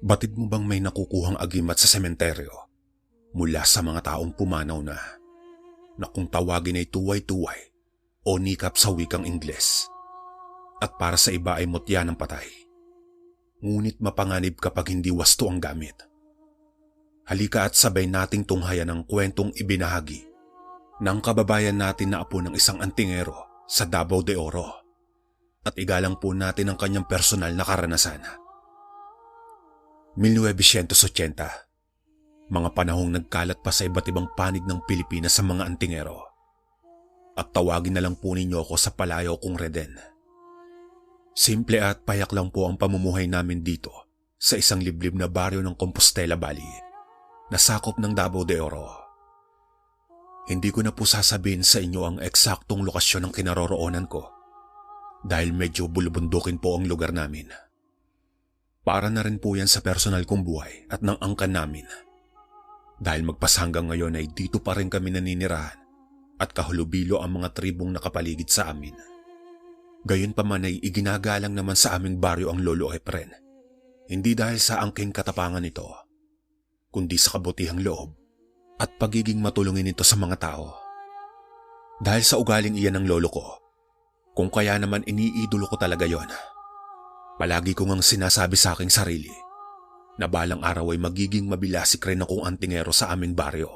Batid mo bang may nakukuhang agimat sa sementeryo mula sa mga taong pumanaw na kung tawagin ay tuway-tuway o nikap sa wikang Ingles at para sa iba ay mutya ng patay? Ngunit mapanganib kapag hindi wasto ang gamit. Halika at sabay nating tunghayan ang kwentong ibinahagi ng kababayan natin na apo ng isang antingero sa Davao de Oro at igalang po natin ang kanyang personal na karanasan. 1980, mga panahong nagkalat pa sa iba't ibang panig ng Pilipinas sa mga antingero. At tawagin na lang po ninyo ako sa palayaw kong Reden. Simple at payak lang po ang pamumuhay namin dito sa isang liblib na baryo ng Compostela Valley na sakop ng Davao de Oro. Hindi ko na po sasabihin sa inyo ang eksaktong lokasyon ng kinaroroonan ko dahil medyo bulubundukin po ang lugar namin. Para na rin po yan sa personal kong buhay at ng angkan namin. Dahil magpasanggang ngayon ay dito pa rin kami naninirahan at kahulubilo ang mga tribong nakapaligid sa amin. Gayunpaman ay iginagalang naman sa aming baryo ang Lolo Efren. Hindi dahil sa angking katapangan nito, kundi sa kabutihang loob at pagiging matulungin nito sa mga tao. Dahil sa ugaling iyan ng lolo ko, kung kaya naman iniidolo ko talaga yon. Palagi ko ngang sinasabi sa aking sarili na balang araw ay magiging mabilasik rin akong antingero sa aming baryo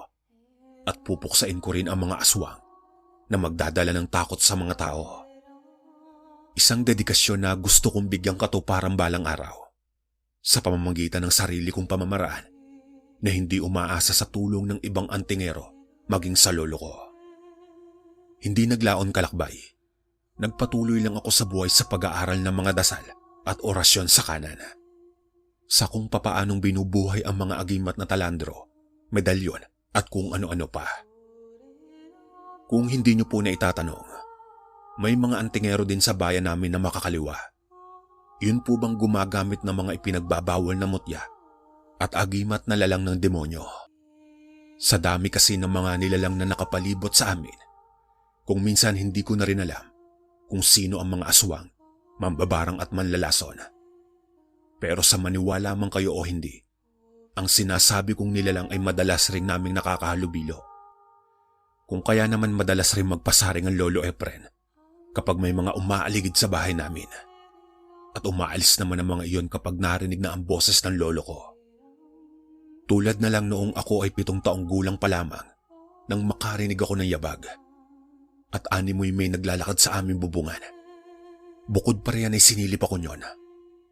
at pupuksain ko rin ang mga aswang na magdadala ng takot sa mga tao. Isang dedikasyon na gusto kong bigyang katuparan balang araw sa pamamagitan ng sarili kong pamamaraan na hindi umaasa sa tulong ng ibang antingero maging sa lolo ko. Hindi naglaon kalakbay. Nagpatuloy lang ako sa buhay sa pag-aaral ng mga dasal at orasyon sa kanan. Sa kung papaanong binubuhay ang mga agimat na talandro, medalyon at kung ano-ano pa. Kung hindi niyo po na itatanong, may mga antingero din sa bayan namin na makakaliwa. Yun po bang gumagamit ng mga ipinagbabawal na mutya at agimat na lalang ng demonyo? Sa dami kasi ng mga nilalang na nakapalibot sa amin, kung minsan hindi ko na rin alam kung sino ang mga aswang, mambabarang at manlalason. Pero sa maniwala man kayo o hindi, ang sinasabi kong nilalang ay madalas ring naming nakakahalubilo. Kung kaya naman madalas rin magpasaring ang Lolo Efren kapag may mga umaaligid sa bahay namin. At umaalis naman ang mga iyon kapag narinig na ang boses ng lolo ko. Tulad na lang noong ako ay 7 taong gulang pa lamang nang makarinig ako ng yabag. At animoy may naglalakad sa aming bubungan. Bukod pa riyan ay sinilip ako nyon.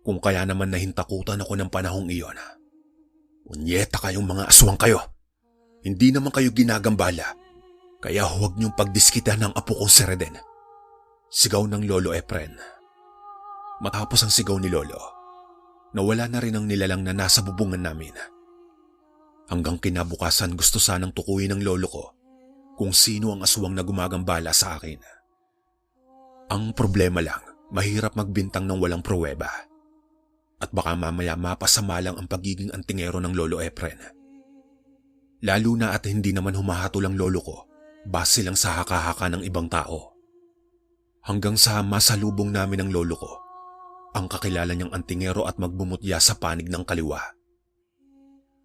Kung kaya naman nahintakutan ako ng panahong iyon. Unyeta kayong mga aswang kayo. Hindi naman kayo ginagambala. Kaya huwag niyong pagdiskita ng apo kong si Reden. Sigaw ng Lolo Efren. Matapos ang sigaw ni Lolo, nawala na rin ang nilalang na nasa bubungan namin. Hanggang kinabukasan gusto sanang tukuyin ng lolo ko kung sino ang aswang na gumagambala sa akin. Ang problema lang, mahirap magbintang ng walang pruweba. At baka mamaya mapasama lang ang pagiging antingero ng Lolo Efren. Lalo na at hindi naman humahatol ang lolo ko base lang sa haka-haka ng ibang tao. Hanggang sa masalubong namin ang lolo ko, ang kakilala niyang antingero at magbumutya sa panig ng kaliwa.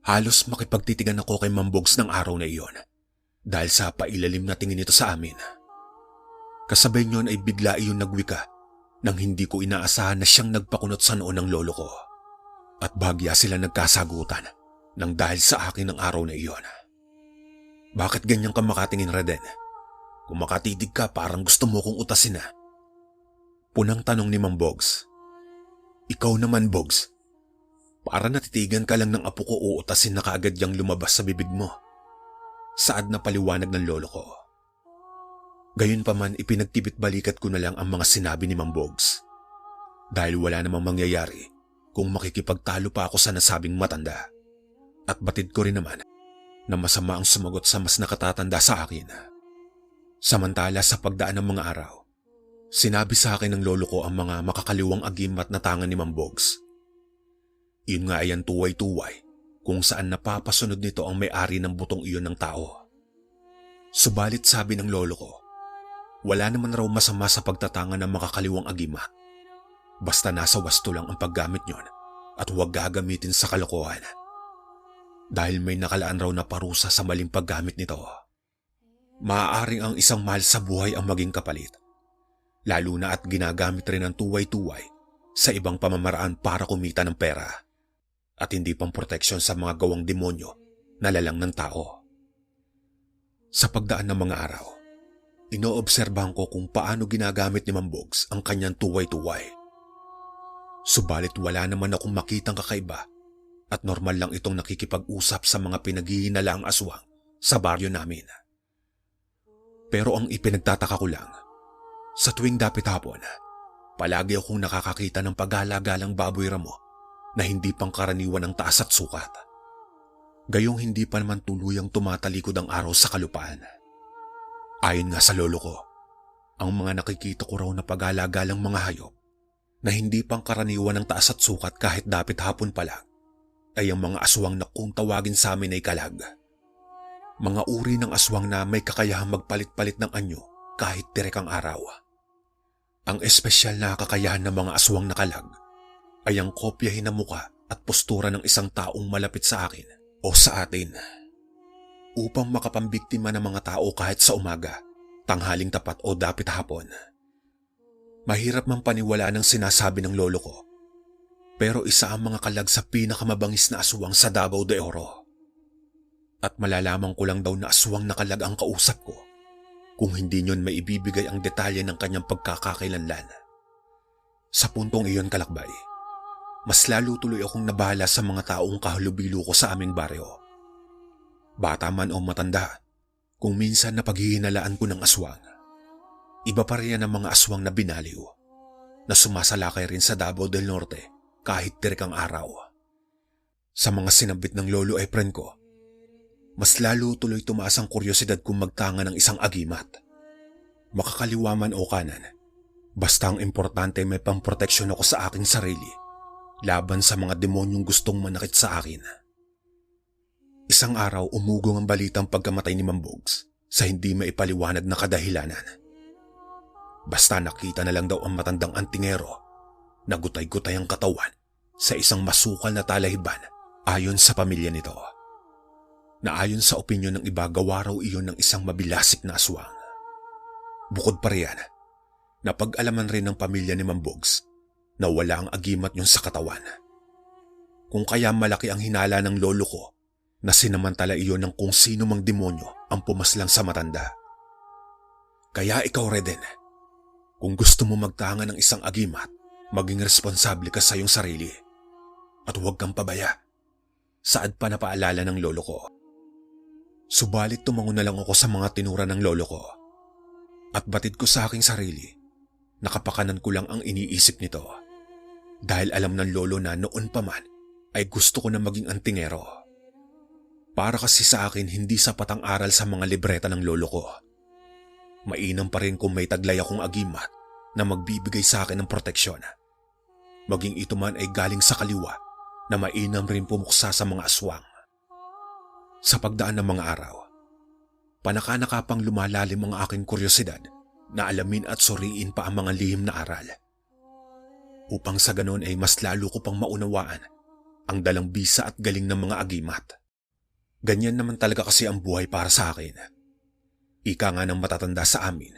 Halos makipagtitigan ako kay Mambogs ng araw na iyon dahil sa pailalim na tingin nito sa amin. Kasabay niyon ay bigla iyon nagwika nang hindi ko inaasahan na siyang nagpakunot sa noo ng lolo ko. At bahagya sila nagkasagutan nang dahil sa akin ng araw na iyon. Bakit ganyan ka makatingin, Reden? Kung makatitig ka parang gusto mo kong utasin na. Punang tanong ni Mambogs. Ikaw naman, Bogs. Para natitigan ka lang ng apo ko uutasin na kaagad yang lumabas sa bibig mo. Saad na paliwanag ng lolo ko. Gayunpaman ipinagtibit balikat ko na lang ang mga sinabi ni Mambogs. Dahil wala namang mangyayari kung makikipagtalo pa ako sa nasabing matanda. At batid ko rin naman na masama ang sumagot sa mas nakatatanda sa akin. Samantala sa pagdaan ng mga araw, sinabi sa akin ng lolo ko ang mga makakaliwang agimat na tangan ni Mambogs. Iyon nga ay ang tuway-tuway kung saan napapasunod nito ang may-ari ng butong iyon ng tao. Subalit sabi ng lolo ko, wala naman raw masama sa pagtatanga ng makakaliwang agimat. Basta nasa wasto lang ang paggamit nyon at huwag gagamitin sa kalokohan. Dahil may nakalaan raw na parusa sa maling paggamit nito. Maaaring ang isang mahal sa buhay ang maging kapalit. Lalo na at ginagamit rin ang tuway-tuway sa ibang pamamaraan para kumita ng pera. At hindi pang proteksyon sa mga gawang demonyo na lalang ng tao. Sa pagdaan ng mga araw, inoobserbahan ko kung paano ginagamit ni Mambogs ang kanyang tuway-tuway. Subalit wala naman akong makitang kakaiba at normal lang itong nakikipag-usap sa mga pinaghihinalaang aswang sa baryo namin. Pero ang ipinagtataka ko lang, sa tuwing dapit hapon, palagi akong nakakakita ng paggalagalang baboy ramo na hindi pang karaniwan ng taas at sukat. Gayong hindi pa naman tuluyang tumatalikod ang araw sa kalupaan. Ayon nga sa lolo ko, ang mga nakikita ko raw na paggalagalang mga hayop na hindi pang karaniwan ng taas at sukat kahit dapit hapon pa lang ay ang mga aswang na kung tawagin sa amin ay kalag. Mga uri ng aswang na may kakayahang magpalit-palit ng anyo kahit direk ang araw. Ang espesyal na kakayahan ng mga aswang na kalag ay ang kopyahin na muka at postura ng isang taong malapit sa akin o sa atin. Upang makapambiktima ng mga tao kahit sa umaga, tanghaling tapat o dapit hapon. Mahirap mang paniwalaan ang sinasabi ng lolo ko. Pero isa ang mga kalag sa pinakamabangis na aswang sa Davao de Oro. At malalaman ko lang daw na aswang na kalag ang kausap ko kung hindi niyon maibibigay ang detalye ng kanyang pagkakakilanlan. Sa puntong iyon, kalakbay, mas lalo tuloy akong nabahala sa mga taong kahalubilo ko sa aming baryo. Bata man o matanda, kung minsan na paghihinalaan ko ng aswang, iba pa rin ang mga aswang na binaliw, na sumasalakay rin sa Davao del Norte kahit tirik ang araw. Sa mga sinabit ng lolo ay friend ko, mas lalo tuloy tumaas ang kuryosidad kong magtanga ng isang agimat. Makakaliwa man o kanan, basta ang importante may pamproteksyon ako sa aking sarili laban sa mga demonyong gustong manakit sa akin. Isang araw umugong ang balitang pagkamatay ni Mambogs sa hindi maipaliwanag na kadahilanan. Basta nakita na lang daw ang matandang antingero na gutay-gutay ang katawan sa isang masukal na talahiban ayon sa pamilya nito. Na ayon sa opinyon ng iba, gawa raw iyon ng isang mabilasik na aswang. Bukod pa riyan, napag-alaman rin ng pamilya ni Mambogs na wala ang agimat yun sa katawan. Kung kaya malaki ang hinala ng lolo ko na sinamantala iyon ng kung sino mang demonyo ang pumaslang sa matanda. Kaya ikaw, Reden, kung gusto mo magtanga ng isang agimat, maging responsable ka sa iyong sarili at huwag kang pabaya. Saad pa na paalala ng lolo ko. Subalit tumango na lang ako sa mga tinura ng lolo ko at batid ko sa aking sarili, nakapakanan ko lang ang iniisip nito dahil alam ng lolo na noon pa man ay gusto ko na maging antingero. Para kasi sa akin hindi sapat ang aral sa mga libreta ng lolo ko. Mainam pa rin kung may taglay akong agimat na magbibigay sa akin ng proteksyon. Maging ito man ay galing sa kaliwa na mainam rin pumuksa sa mga aswang. Sa pagdaan ng mga araw, panaka-nakapang lumalalim ang aking kuryosidad na alamin at suriin pa ang mga lihim na aral. Upang sa ganon ay mas lalo ko pang maunawaan ang dalang bisa at galing ng mga agimat. Ganyan naman talaga kasi ang buhay para sa akin. Ika nga ng matatanda sa amin,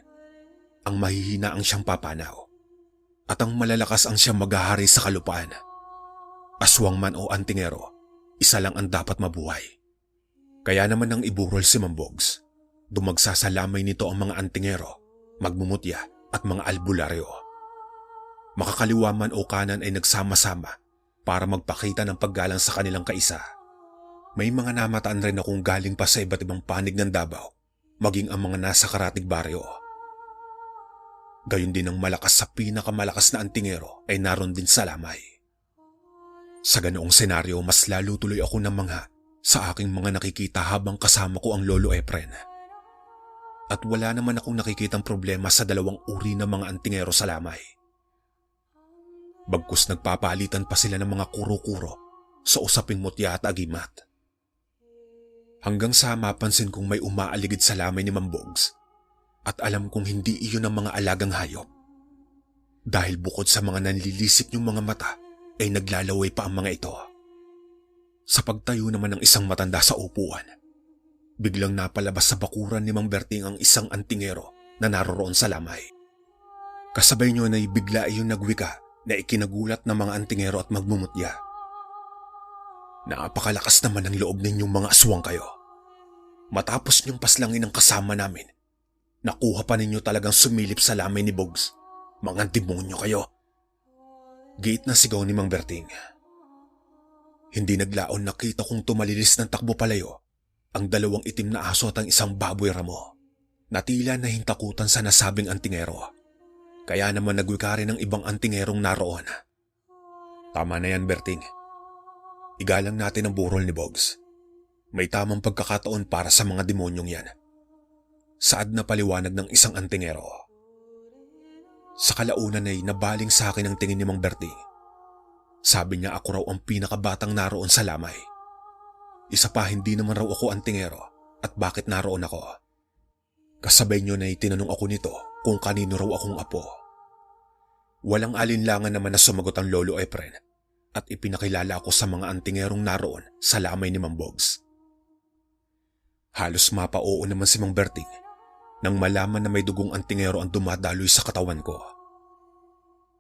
ang mahihina ang siyang papanaw at ang malalakas ang siyang maghahari sa kalupaan. Aswang man o antingero, isa lang ang dapat mabuhay. Kaya naman nang iburol si Mambogs, dumagsa sa lamay nito ang mga antingero, magmumutya at mga albularyo. Makakaliwa man o kanan ay nagsama-sama para magpakita ng paggalang sa kanilang kaisa. May mga namataan rin akong galing pa sa iba't ibang panig ng Davao, maging ang mga nasa karatig baryo. Gayon din ang malakas sa pinakamalakas na antingero ay naroon din sa lamay. Sa ganoong senaryo, mas lalo tuloy ako namangha sa aking mga nakikita habang kasama ko ang Lolo Efren. At wala naman akong nakikitang problema sa dalawang uri ng mga antingero sa lamay. Bagkus nagpapalitan pa sila ng mga kuro-kuro sa usaping mutya at agimat. Hanggang sa mapansin kong may umaaligid sa lamay ni Mambogs at alam kong hindi iyon ang mga alagang hayop. Dahil bukod sa mga nanlilisik niyong mga mata ay naglalaway pa ang mga ito. Sa pagtayo naman ng isang matanda sa upuan, biglang napalabas sa bakuran ni Mang Berting ang isang antingero na naroroon sa lamay. Kasabay niyo na bigla iyon nagwika na ikinagulat ng mga antingero at magmumutya. Napakalakas naman ang loob ninyong mga aswang kayo. Matapos niyong paslangin ang kasama namin, nakuha pa ninyo talagang sumilip sa lamay ni Bogs. Mga demonyo kayo. Giit na sigaw ni Mang Berting. Hindi naglaon nakita kong tumalilis ng takbo palayo ang dalawang itim na aso at ang isang baboy ramo na tila nahintakutan sa nasabing antingero. Kaya naman nagwika rin ng ibang antingerong naroon. Tama na yan, Berting. Igalang natin ang burol ni Bogs. May tamang pagkakataon para sa mga demonyong yan. Saad na paliwanag ng isang antingero. Sa kalaunan ay nabaling sa akin ang tingin ni Mang Berting. Sabi niya ako raw ang pinakabatang naroon sa lamay. Isa pa hindi naman raw ako antingero at bakit naroon ako. Kasabay niyo na itinanong ako nito kung kanino raw akong apo. Walang alinlangan naman na sumagot ang Lolo Efren at ipinakilala ako sa mga antingerong naroon sa lamay ni Mang Bogs. Halos mapa-oo naman si Mang Berting nang malaman na may dugong antingero ang dumadaloy sa katawan ko.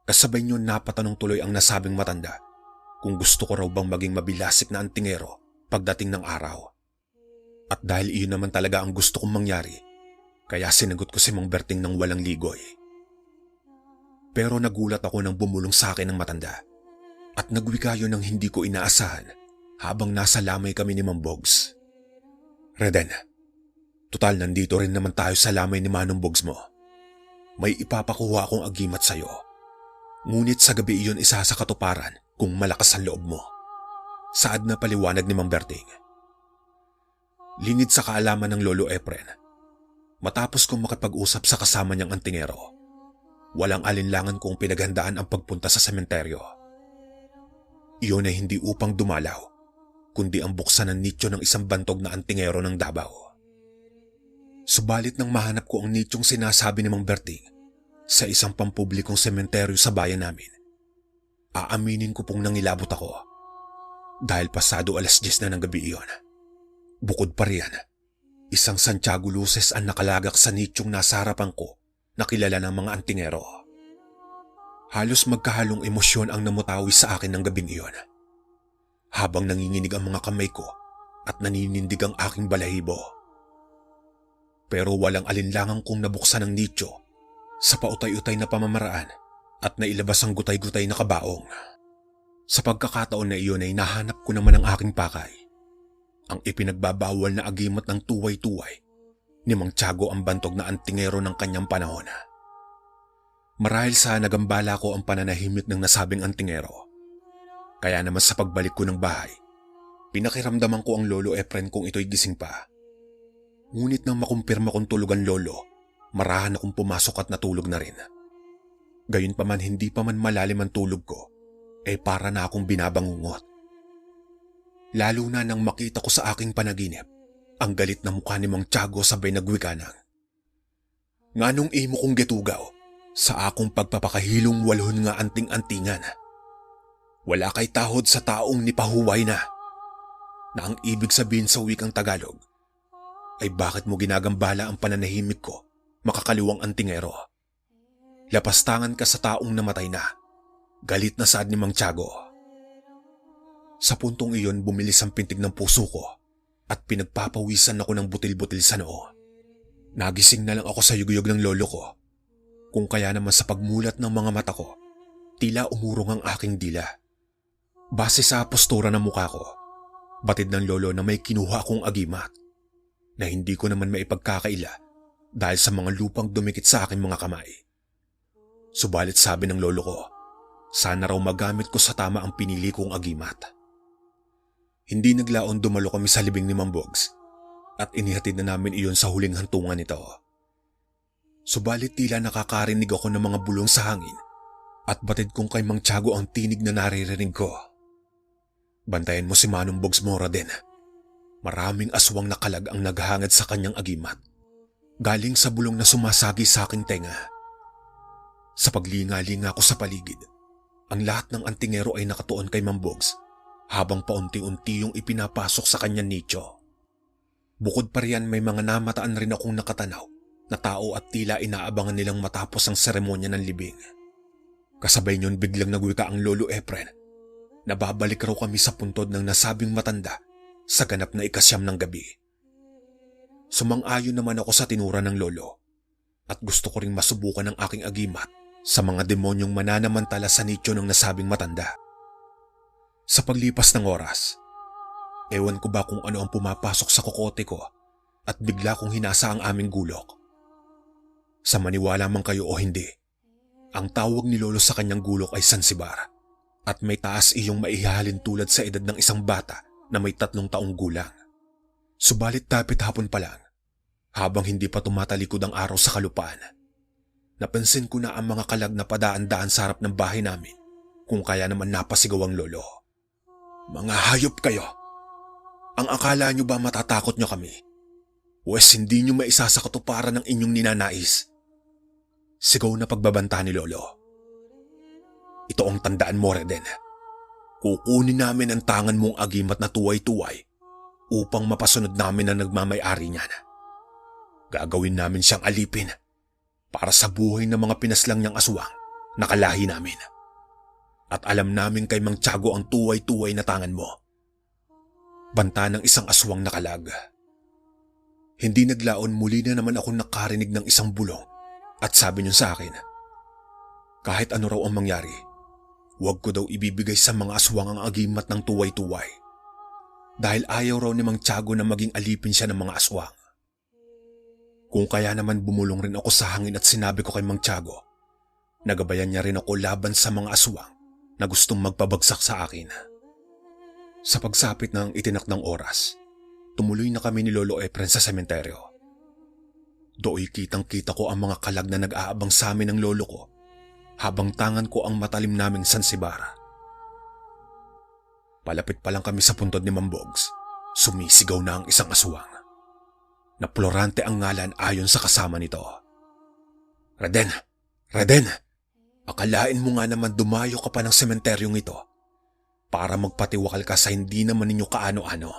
Kasabay niyo napatanong tuloy ang nasabing matanda kung gusto ko raw bang maging mabilasik na antingero pagdating ng araw. At dahil iyon naman talaga ang gusto kong mangyari, kaya sinagot ko si Mang Berting ng walang ligoy. Pero nagulat ako nang bumulong sa akin ng matanda at nagwika yun ng hindi ko inaasahan habang nasa lamay kami ni Mang Bogs. Reden, total nandito rin naman tayo sa lamay ni Manong Bogs mo. May ipapakuha akong agimat sa'yo. Ngunit sa gabi iyon isa sa katuparan kung malakas ang loob mo. Saad na paliwanag ni Mang Berting. Lingid sa kaalaman ng Lolo Efren, matapos kong makipag-usap sa kasama niyang antingero, walang alinlangan kung pinaghandaan ang pagpunta sa sementeryo. Iyon ay hindi upang dumalaw, kundi ang buksan ng nicho ng isang bantog na antingero ng Davao. Subalit nang mahanap ko ang nichong sinasabi ni Mang Berting sa isang pampublikong sementeryo sa bayan namin, aaminin ko pong nangilabot ako dahil pasado 10:00 na ng gabi iyon. Bukod pa riyan, isang Santiago Luces ang nakalagak sa nichong nasa harapan ko na kilala ng mga antingero. Halos magkahalong emosyon ang namutawi sa akin ng gabing iyon. Habang nanginginig ang mga kamay ko at naninindig ang aking balahibo. Pero walang alinlangan kong nabuksan ang nicho sa pautay-utay na pamamaraan at nailabas ang gutay-gutay na kabaong. Sa pagkakataon na iyon ay nahanap ko naman ang aking pakay. Ang ipinagbabawal na agimat ng tuway-tuway ni Mang Tiago ang bantog na antingero ng kanyang panahon. Marahil sa nagambala ko ang pananahimik ng nasabing antingero. Kaya naman sa pagbalik ko ng bahay, pinakiramdaman ko ang Lolo Efren kung ito'y gising pa. Ngunit nang makumpirma kong tulog ang lolo, marahan akong pumasok at natulog na rin. Gayunpaman hindi pa man malalim ang tulog ko, para na akong binabangungot. Lalo na nang makita ko sa aking panaginip ang galit na mukha ni Mang Tiago sabay nagwika ng, "Nganong imo kong getugaw sa akong pagpapakahilong walhon nga anting-antingan? Wala kay tahod sa taong nipahuway na." Na ang ibig sabihin sa wikang Tagalog ay bakit mo ginagambala ang pananahimik ko, makakaliwang antingero? Lapastangan ka sa taong namatay na. Galit na saad ni Mang Tiago. Sa puntong iyon bumilis ang pintig ng puso ko at pinagpapawisan ako ng butil-butil sa noo. Nagising na lang ako sa yuguyog ng lolo ko. Kung kaya naman sa pagmulat ng mga mata ko, tila umurong ang aking dila. Base sa postura ng mukha ko, batid ng lolo na may kinuha akong agimat na hindi ko naman maipagkakaila dahil sa mga lupang dumikit sa aking mga kamay. Subalit sabi ng lolo ko, sana raw magamit ko sa tama ang pinili kong agimat. Hindi naglaon dumalo kami sa libing ni Mang Bogs at inihatid na namin iyon sa huling hantungan nito. Subalit tila nakakarinig ako ng mga bulong sa hangin at batid kong kay Mang Tiago ang tinig na naririnig ko. "Bantayan mo si Manong Bogs mo, Raden. Maraming aswang na kalag ang naghangad sa kanyang agimat, galing sa bulong na sumasagi sa aking tenga." Sa paglinga-linga ko sa paligid, Ang lahat ng antingero ay nakatuon kay Mang Bogs habang paunti-unti yung ipinapasok sa kanyang nicho. Bukod pa riyan may mga namataan rin akong nakatanaw na tao at tila inaabangan nilang matapos ang seremonya ng libing. Kasabay niyon biglang nagwika ang Lolo Efren na babalik raw kami sa puntod ng nasabing matanda sa ganap na ikasyam ng gabi. Sumang-ayon naman ako sa tinura ng lolo at gusto ko ring masubukan ang aking agimat sa mga demonyong mananamantala sa nicho ng nasabing matanda. Sa paglipas ng oras, ewan ko ba kung ano ang pumapasok sa kokote ko at bigla kong hinasa ang aming gulok. Sa maniwala man kayo o hindi, ang tawag ni Lolo sa kanyang gulok ay Sansibar at may taas iyong maihahalin tulad sa edad ng isang bata na may 3 taong gulang. Subalit dapit hapon pa lang, habang hindi pa tumatalikod ang araw sa kalupaan, napansin ko na ang mga kalag na padaan-daan sa harap ng bahay namin kung kaya naman napasigaw ang lolo. "Mga hayop kayo! Ang akala nyo ba matatakot nyo kami? Wes hindi nyo maisa sa katuparan ng inyong ninanais?" Sigaw na pagbabanta ni Lolo. "Ito ang tandaan mo, Reden. Kukunin namin ang tangan mong agimat na tuway-tuway upang mapasunod namin ang nagmamay-ari niyan. Gagawin namin siyang alipin para sa buhay ng mga pinaslang niyang aswang na kalahi namin. At alam namin kay Mang Tiago ang tuway-tuway na tangan mo." Banta ng isang aswang na kalag. Hindi naglaon, muli na naman ako nakarinig ng isang bulong at sabi niyo sa akin, kahit ano raw ang mangyari, huwag ko daw ibibigay sa mga aswang ang agimat ng tuway-tuway dahil ayaw raw ni Mang Tiago na maging alipin siya ng mga aswang. Kung kaya naman bumulong rin ako sa hangin at sinabi ko kay Mang Tiago, nagabayan niya rin ako laban sa mga aswang na gustong magpabagsak sa akin. Sa pagsapit ng itinakdang oras, tumuloy na kami ni Lolo Efren sa sementeryo. Dooy kitang-kita ko ang mga kalag na nag-aabang sa amin ng lolo ko habang tangan ko ang matalim naming Sansibar. Palapit pa lang kami sa puntod ni Mang Bogs, sumisigaw na ang isang aswang. Na Florante ang ngalan ayon sa kasama nito. "Reden! Reden! Akalain mo nga naman dumayo ka pa ng sementeryong ito para magpatiwakal ka sa hindi naman ninyo kaano-ano.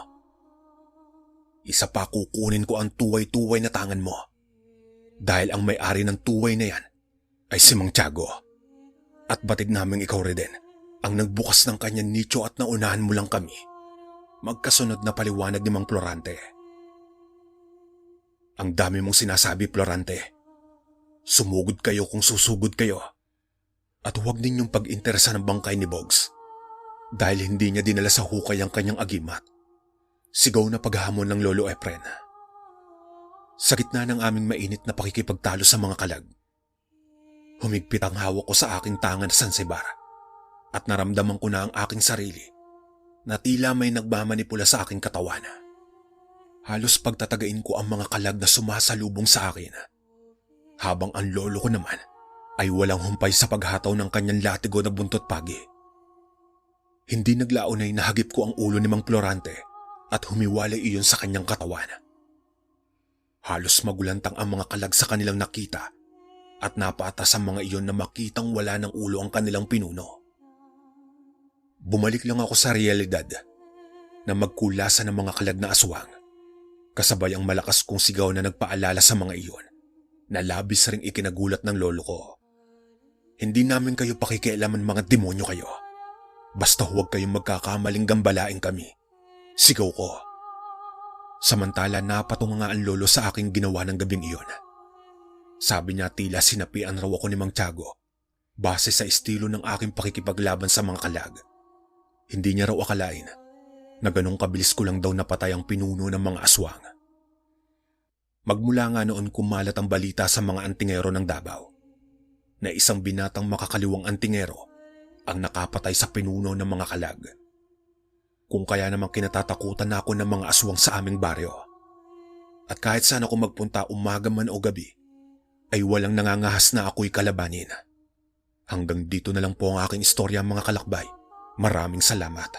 Isa pa kukunin ko ang tuway-tuway na tangan mo dahil ang may-ari ng tuway na yan ay si Mang Tiago. At batid naming ikaw, Reden, ang nagbukas ng kanyang nicho at naunahan mo lang kami." Magkasunod na paliwanag ni Mang Florante. "Ang dami mong sinasabi, Florante. Sumugod kayo kung susugod kayo. At huwag ninyong pag-interesa ng bangkay ni Bogs dahil hindi niya dinala sa hukay ang kanyang agimat." Sigaw na paghamon ng Lolo Efren. Sa gitna ng aming mainit na pakikipagtalo sa mga kalag, humigpit ang hawak ko sa aking tangan na Sansibar at naramdaman ko na ang aking sarili na tila may nagmamanipula sa aking katawan. Halos pagtatagain ko ang mga kalag na sumasalubong sa akin, habang ang lolo ko naman ay walang humpay sa paghataw ng kanyang latigo na buntot pagi. Hindi naglaon ay nahagip ko ang ulo ni Mang Florante at humiwalay iyon sa kanyang katawan. Halos magulantang ang mga kalag sa kanilang nakita at napatas ang mga iyon na makitang wala ng ulo ang kanilang pinuno. Bumalik lang ako sa realidad na magkulasan ng mga kalag na aswang, kasabay ang malakas kong sigaw na nagpaalala sa mga iyon na labis ring ikinagulat ng lolo ko. "Hindi namin kayo pakikialaman, mga demonyo kayo. Basta huwag kayong magkakamaling gambalain kami." Sigaw ko. Samantala napatunga nga ang lolo sa aking ginawa ng gabing iyon. Sabi niya tila sinapian raw ako ni Mang Tiago base sa estilo ng aking pakikipaglaban sa mga kalag. Hindi niya raw akalain na ganong kabilis ko lang daw napatay ang pinuno ng mga aswang. Magmula nga noon kumalat ang balita sa mga antingero ng Davao na isang binatang makakaliwang antingero ang nakapatay sa pinuno ng mga kalag. Kung kaya namang kinatatakutan na ako ng mga aswang sa aming baryo. At kahit saan ako magpunta umaga man o gabi, ay walang nangangahas na ako'y kalabanin. Hanggang dito na lang po ang aking istorya, mga kalakbay. Maraming salamat.